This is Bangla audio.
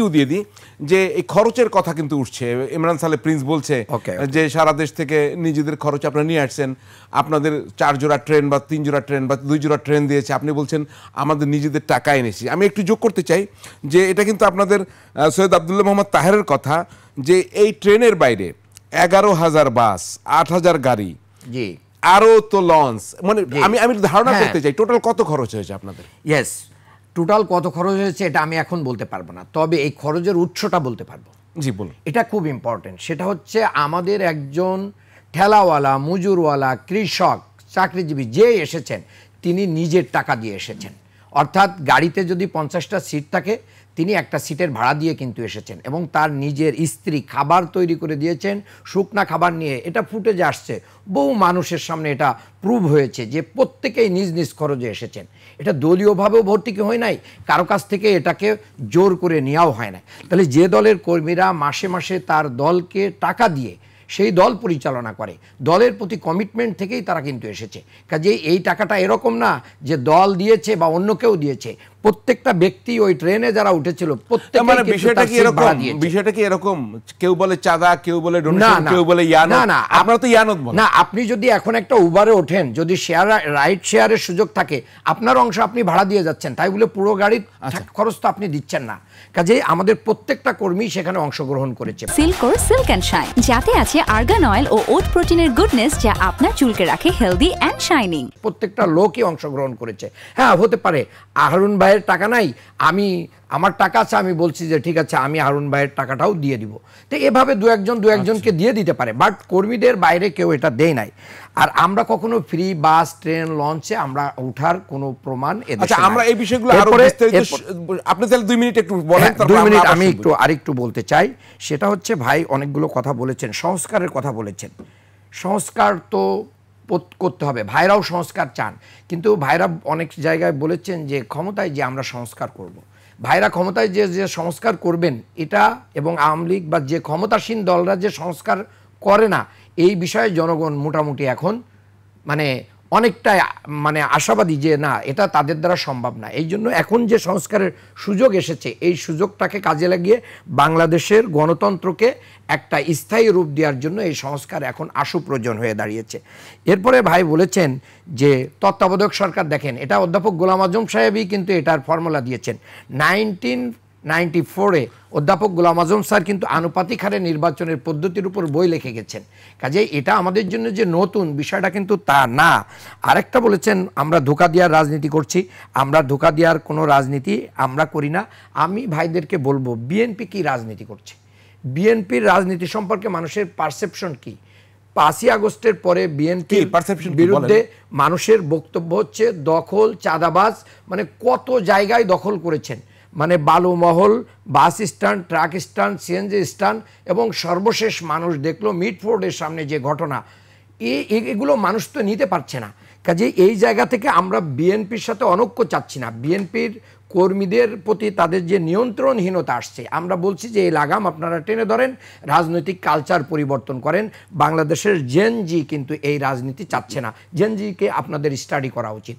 একটু দিয়ে দিই যে এই খরচের কথা কিন্তু উঠছে। ইমরান সালে প্রিন্স বলছে যে সারা দেশ থেকে নিজেদের খরচ আপনারা নিয়ে আসছেন, আপনাদের 4 জোড়া ট্রেন বা 3 জোড়া ট্রেন বা 2 জোড়া ট্রেন দিয়েছে, আপনি বলছেন আমাদের নিজেদের টাকা এনেছি। আমি একটু যোগ করতে চাই যে এটা কিন্তু আপনাদের সৈয়দ আব্দুল্লাহ মোহাম্মদ তাহেরের কথা, যে এই ট্রেনের বাইরে 11,000 বাস, 8,000 গাড়ি, জি আরো তো লঞ্চ, মানে আমি ধারণা করতে চাই টোটাল কত খরচ হয়েছে আপনাদের। ইয়েস, টোটাল কত খরচ হয়েছে এটা আমি এখন বলতে পারবো না, তবে এই খরচের উৎসটা বলতে পারবো। জি বলুন। এটা খুব ইম্পর্টেন্ট। সেটা হচ্ছে আমাদের একজন ঠেলাওয়ালা, মজুরওয়ালা, কৃষক, চাকরিজীবী যে এসেছেন তিনি নিজের টাকা দিয়ে এসেছেন। অর্থাৎ গাড়িতে যদি 50টা সিট থাকে তিনি একটা সিটের ভাড়া দিয়ে কিন্তু এসেছেন, এবং তার নিজের স্ত্রী খাবার তৈরি করে দিয়েছেন, শুকনা খাবার নিয়ে। এটা ফুটেজে আসছে, বহু মানুষের সামনে এটা প্রুভ হয়েছে যে প্রত্যেকেই নিজ নিজ খরচে এসেছেন। এটা দলীয়ভাবেও ভর্তুকি হয় নাই, কারো কাছ থেকে এটাকে জোর করে নেওয়াও হয় না। তাহলে যে দলের কর্মীরা মাসে মাসে তার দলকে টাকা দিয়ে সেই দল পরিচালনা করে, দলের প্রতি কমিটমেন্ট থেকেই তারা কিন্তু এসেছে। কাজেই এই টাকাটা এরকম না যে দল দিয়েছে বা অন্য কেউ দিয়েছে, প্রত্যেকটা ব্যক্তি ওই ট্রেনে যারা উঠেছিল প্রত্যেকটা, মানে বিষয়টা কি এরকম কেউ বলে চাঁদা, কেউ বলে ডোনেশন, কেউ বলে ইয়ানত? না, আপনারা তো ইয়ানত বলেন না। আপনি যদি এখন একটা উবারে ওঠেন, যদি শেয়ার রাইড শেয়ারের সুযোগ থাকে, আপনার অংশ আপনি ভাড়া দিয়ে যাচ্ছেন, তাই বলে পুরো গাড়ির খরচ তো আপনি দিচ্ছেন না। কাজেই আমাদের প্রত্যেকটা কর্মী সেখানে অংশগ্রহণ করেছে। সিল্কোর সিল্ক অ্যান্ড শাইন, যাতে আছে আর্গান অয়েল ও ওট প্রোটিনের গুডনেস, যা আপনার চুলকে রাখে হেলদি অ্যান্ড শাইনিং। প্রত্যেকটা লোকই অংশগ্রহণ করেছে। হ্যাঁ, হতে পারে হারুন ভাইয়ের টাকা নাই, আমার টাকা আছে, আমি বলছি যে ঠিক আছে আমি হারুন ভাইয়ের টাকাটাও দিয়ে দিব। তো এভাবে দু একজনকে দিয়ে দিতে পারে, বাট কর্মীদের বাইরে কেউ এটা দেয় নাই। আর আমরা কখনো ফ্রি বাস, ট্রেন, লঞ্চে আমরা ওঠার কোনো প্রমাণ আমরা এই বিষয়গুলো আরো বিস্তারিত, আপনি তাহলে 2 মিনিট একটু বলেন। 2 মিনিট আমি আরেকটু বলতে চাই। সেটা হচ্ছে ভাই অনেকগুলো কথা বলেছেন, সংস্কারের কথা বলেছেন। সংস্কার তো করতে হবে, ভাইরাও সংস্কার চান, কিন্তু ভাইরা অনেক জায়গায় বলেছেন যে ক্ষমতায় যে আমরা সংস্কার করব। ভাইরা ক্ষমতায় যে সংস্কার করবেন এটা, এবং আওয়ামী লীগ বা যে ক্ষমতাসীন দলরা যে সংস্কার করে না, এই বিষয়ে জনগণ মোটামুটি এখন অনেকটাই আশাবাদী যে না, এটা তাদের দ্বারা সম্ভব না। এই জন্য এখন যে সংস্কারের সুযোগ এসেছে, এই সুযোগটাকে কাজে লাগিয়ে বাংলাদেশের গণতন্ত্রকে একটা স্থায়ী রূপ দেওয়ার জন্য এই সংস্কার এখন আশু প্রয়োজন হয়ে দাঁড়িয়েছে। এরপরে ভাই বলেছেন যে তত্ত্বাবধায়ক সরকার, দেখেন এটা অধ্যাপক গোলাম আজম সাহেবই কিন্তু এটার ফর্মুলা দিয়েছেন। 1994-এ অধ্যাপক গোলাম আজম স্যার কিন্তু আনুপাতিক হারে নির্বাচনের পদ্ধতির উপর বই লিখে গেছেন। কাজেই এটা আমাদের জন্য যে নতুন বিষয়টা কিন্তু তা না। আরেকটা বলেছেন আমরা ধোঁকা দেওয়ার রাজনীতি করছি, আমরা ধোঁকা দেওয়ার কোনো রাজনীতি আমরা করি না। আমি ভাইদেরকে বলবো বিএনপি কি রাজনীতি করছে, বিএনপির রাজনীতি সম্পর্কে মানুষের পারসেপশন কি? 5ই আগস্টের পরে বিএনপির বিরুদ্ধে মানুষের বক্তব্য হচ্ছে দখল, চাঁদাবাজ, কত জায়গায় দখল করেছেন, বালুমহল, bus stand, truck stand, CNG stand, এবং সর্বশেষ মানুষ দেখলো মিটফোর্ডের সামনে যে ঘটনা, এগুলো মানুষ তো নিতে পারছে না। কাজে এই জায়গা থেকে আমরা বিএনপির সাথে অনৈক্য চাচ্ছি না। বিএনপির কর্মীদের প্রতি তাদের যে নিয়ন্ত্রণহীনতা আসছে, আমরা বলছি যে এই লাগাম আপনারা টেনে ধরেন, রাজনৈতিক কালচার পরিবর্তন করেন। বাংলাদেশের জেনজি কিন্তু এই রাজনীতি চাচ্ছে না, জেনজিকে আপনাদের স্টাডি করা উচিত।